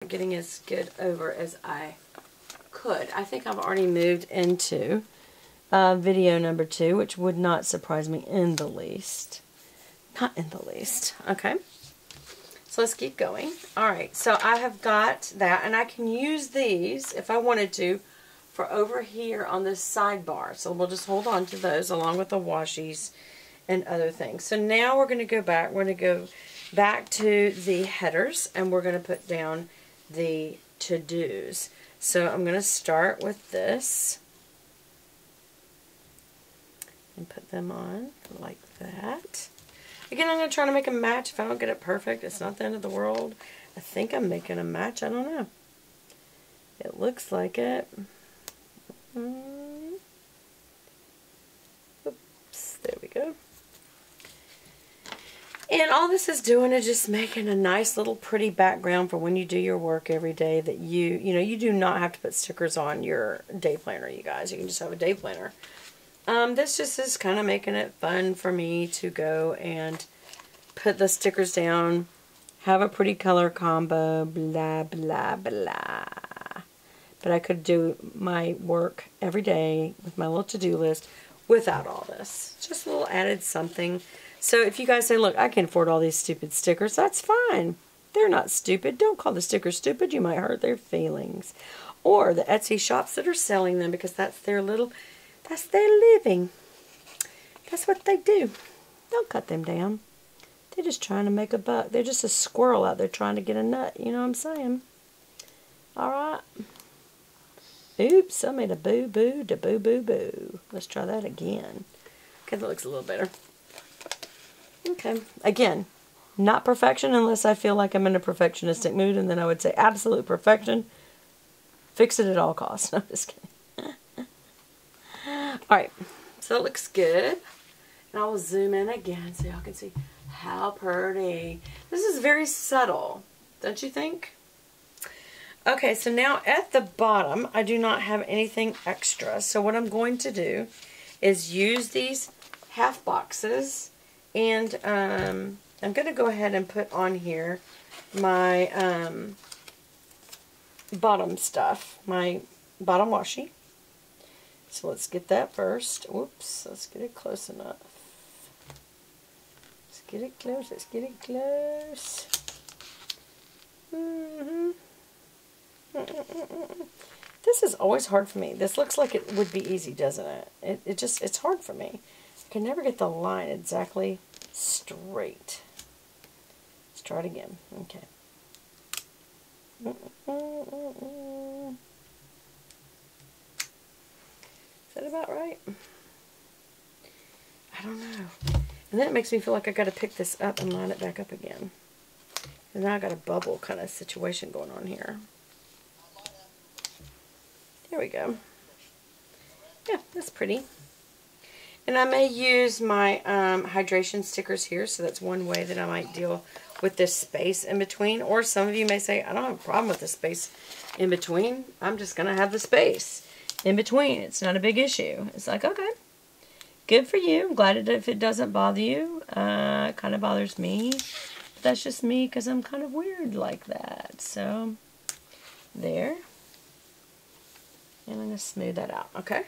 getting as good over as I could. I think I've already moved into video number 2, which would not surprise me in the least. Not in the least. Okay. So let's keep going. Alright, so I have got that, and I can use these, if I wanted to, for over here on this sidebar. So we'll just hold on to those along with the washies and other things. So now we're going to go back. We're going to go back to the headers, and we're going to put down the to-dos. So I'm going to start with this and put them on like that. Again, I'm going to try to make a match. If I don't get it perfect, it's not the end of the world. I think I'm making a match. I don't know. It looks like it. Oops, there we go. And all this is doing is just making a nice little pretty background for when you do your work every day that you do not have to put stickers on your day planner, you guys. You can just have a day planner. This just is kind of making it fun for me to go and put the stickers down, have a pretty color combo, blah, blah, blah. But I could do my work every day with my little to-do list without all this. Just a little added something. So if you guys say, look, I can afford all these stupid stickers, that's fine. They're not stupid. Don't call the stickers stupid. You might hurt their feelings. Or the Etsy shops that are selling them, because that's their living. That's what they do. Don't cut them down. They're just trying to make a buck. They're just a squirrel out there trying to get a nut. You know what I'm saying? Alright. Oops, I made a boo-boo to boo-boo-boo. Let's try that again. Okay, that looks a little better. Okay, again, not perfection unless I feel like I'm in a perfectionistic mood, and then I would say absolute perfection. Fix it at all costs. No, I'm just kidding. Alright, so it looks good. And I will zoom in again so y'all can see how pretty. This is very subtle, don't you think? Okay, so now at the bottom, I do not have anything extra. So what I'm going to do is use these half boxes, and I'm going to go ahead and put on here my bottom stuff, my bottom washi. So let's get that first. Whoops, let's get it close enough. Let's get it close, let's get it close. This is always hard for me. This looks like it would be easy, doesn't it? It's hard for me. I can never get the line exactly straight. Let's try it again. Okay. Is that about right? I don't know. And then it makes me feel like I got to pick this up and line it back up again. And now I got a bubble kind of situation going on here. There we go. Yeah, that's pretty. And I may use my hydration stickers here, so that's one way that I might deal with this space in between. Or some of you may say, I don't have a problem with the space in between. I'm just going to have the space in between. It's not a big issue. It's like, okay, good for you. I'm glad if it doesn't bother you. It kind of bothers me. But that's just me because I'm kind of weird like that. So, there. And I'm going to smooth that out, okay?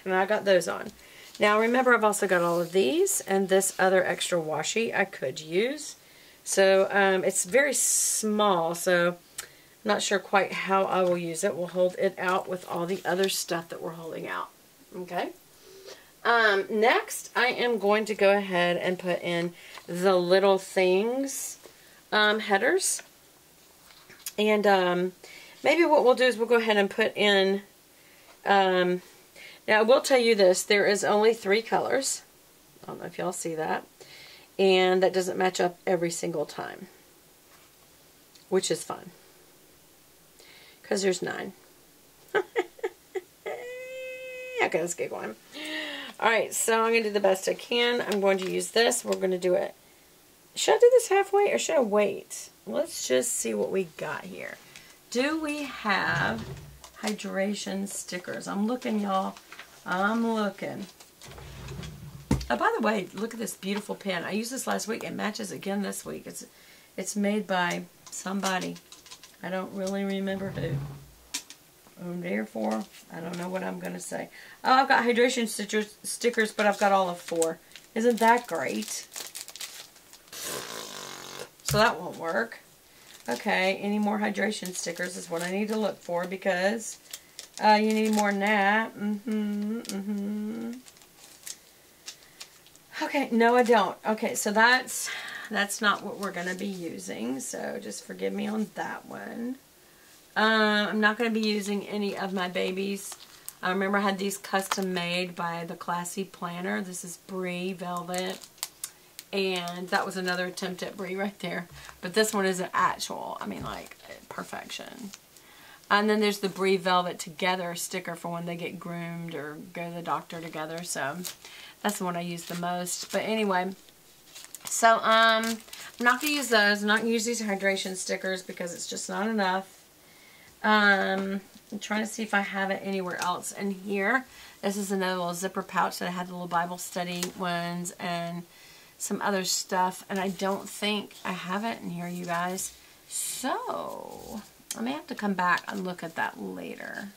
And I got those on. Now remember, I've also got all of these and this other extra washi I could use. So it's very small, so I'm not sure quite how I will use it. We'll hold it out with all the other stuff that we're holding out, okay? Next, I am going to go ahead and put in the Little Things headers. And maybe what we'll do is we'll go ahead and put in... now I will tell you this, there is only 3 colors. I don't know if y'all see that. And that doesn't match up every single time. Which is fun. Because there's 9. Okay, let's get going. Alright, so I'm going to do the best I can. I'm going to use this. We're going to do it. Should I do this halfway or should I wait? Let's just see what we got here. Do we have hydration stickers? I'm looking, y'all. I'm looking. Oh, by the way, look at this beautiful pen. I used this last week. It matches again this week. It's made by somebody. I don't really remember who. Therefore, I don't know what I'm going to say. Oh, I've got hydration stickers, but I've got all of 4. Isn't that great? So that won't work. Okay, any more hydration stickers is what I need to look for because you need more than that. Okay, no I don't. Okay, so that's not what we're going to be using, so just forgive me on that one. I'm not going to be using any of my babies. I remember I had these custom made by the Classy Planner. This is Brie Velvet. And that was another attempt at Brie right there. But this one is an actual, I mean like perfection. And then there's the Brie Velvet Together sticker for when they get groomed or go to the doctor together. So that's the one I use the most. But anyway, so I'm not going to use those. I'm not going to use these hydration stickers because it's just not enough. I'm trying to see if I have it anywhere else in here. This is another little zipper pouch that I had the little Bible study ones and some other stuff. And I don't think I have it in here, you guys. So I may have to come back and look at that later.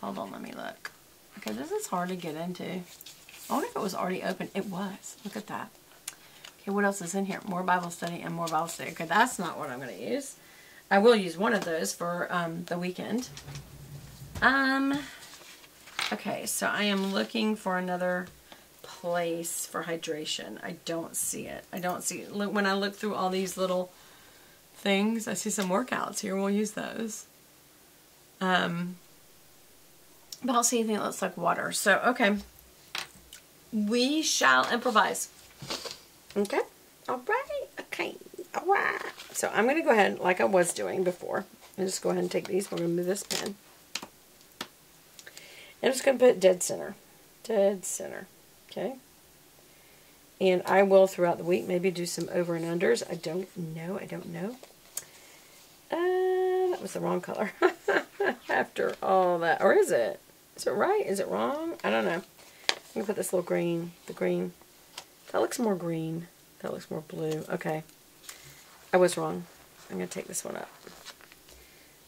Hold on, let me look. Okay, this is hard to get into. I wonder if it was already open. It was. Look at that. Okay, what else is in here? More Bible study and more Bible study. Okay, that's not what I'm going to use. I will use one of those for the weekend. Okay, so I am looking for another place for hydration. I don't see it. I don't see it. Look, when I look through all these little things, I see some workouts here. We'll use those. But I don't see anything that looks like water. So, okay. We shall improvise. Okay? All right. Okay. All right. So I'm going to go ahead, like I was doing before, and just go ahead and take these. We're going to move this pen. And I'm just going to put dead center. Dead center. Okay? And I will, throughout the week, maybe do some over and unders. I don't know. I don't know. That was the wrong color. After all that. Or is it? Is it right? Is it wrong? I don't know. I'm going to put this little green. The green. That looks more green. That looks more blue. Okay. I was wrong. I'm going to take this one up.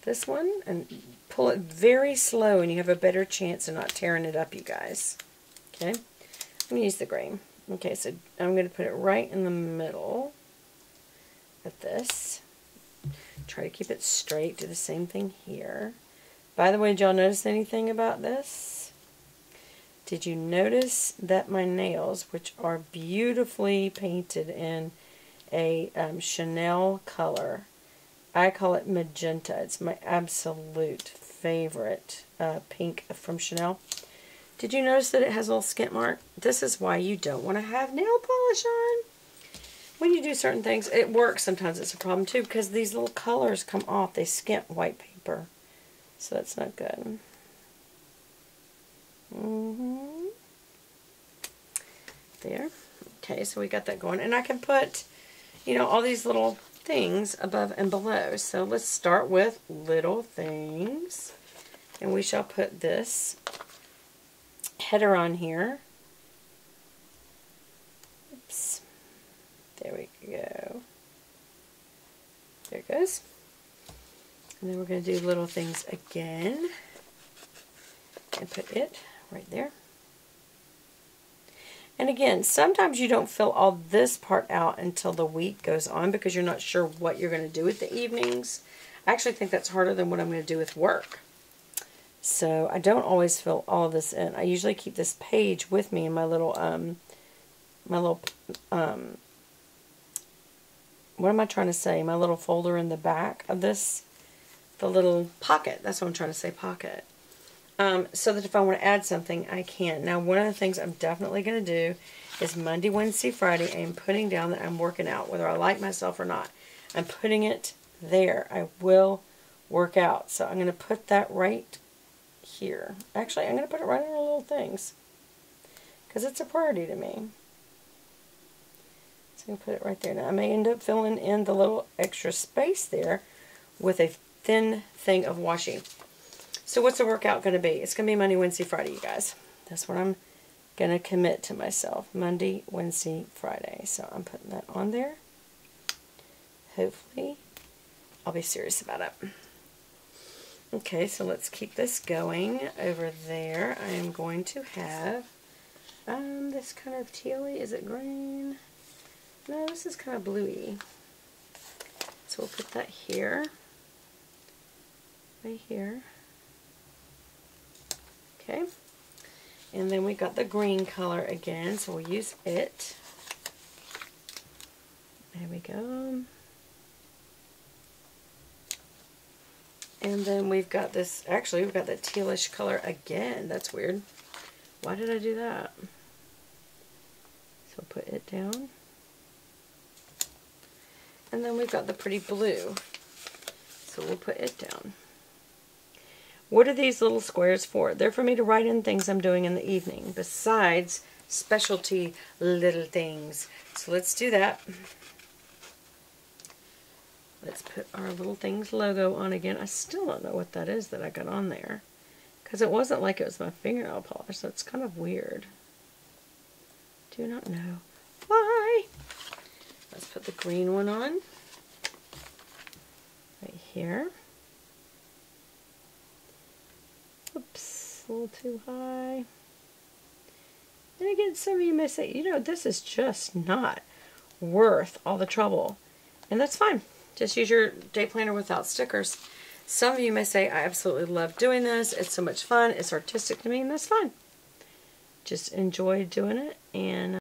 This one, and pull it very slow, and you have a better chance of not tearing it up, you guys. Okay? I'm going to use the green. Okay, so I'm going to put it right in the middle of this. Try to keep it straight. Do the same thing here. By the way, did y'all notice anything about this? Did you notice that my nails, which are beautifully painted in a Chanel color, I call it magenta. It's my absolute favorite pink from Chanel. Did you notice that it has a little skint mark? This is why you don't want to have nail polish on. When you do certain things, it works. Sometimes it's a problem too because these little colors come off. They skint white paper. So that's not good. There. Okay, so we got that going. And I can put, you know, all these little things above and below. So let's start with little things. And we shall put this header on here. Oops. There we go. There it goes. And then we're going to do little things again. And put it right there. And again, sometimes you don't fill all this part out until the week goes on because you're not sure what you're going to do with the evenings. I actually think that's harder than what I'm going to do with work. So I don't always fill all of this in. I usually keep this page with me in my little, what am I trying to say? My little folder in the back of this, the little pocket. That's what I'm trying to say, pocket. So that if I want to add something, I can. Now, one of the things I'm definitely going to do is Monday, Wednesday, Friday, I am putting down that I'm working out, whether I like myself or not. I'm putting it there. I will work out. So I'm going to put that right here. Actually, I'm going to put it right in the little things because it's a priority to me. So I'm going to put it right there. Now, I may end up filling in the little extra space there with a thin thing of washi. So what's the workout going to be? It's going to be Monday, Wednesday, Friday, you guys. That's what I'm going to commit to myself. Monday, Wednesday, Friday. So I'm putting that on there. Hopefully I'll be serious about it. Okay, so let's keep this going. Over there, I am going to have this kind of tealy. Is it green? No, this is kind of bluey. So we'll put that here. Right here. Okay. And then we got the green color again, so we'll use it. There we go. And then we've got this, actually we've got that tealish color again. That's weird. Why did I do that? So put it down. And then we've got the pretty blue. So we'll put it down. What are these little squares for? They're for me to write in things I'm doing in the evening, besides specialty little things. So let's do that. Let's put our little things logo on again. I still don't know what that is that I got on there, because it wasn't like it was my fingernail polish, so it's kind of weird. Do not know why. Let's put the green one on right here. Oops, a little too high. And again, some of you may say, you know, this is just not worth all the trouble. And that's fine. Just use your day planner without stickers. Some of you may say, I absolutely love doing this. It's so much fun. It's artistic to me, and that's fine. Just enjoy doing it. And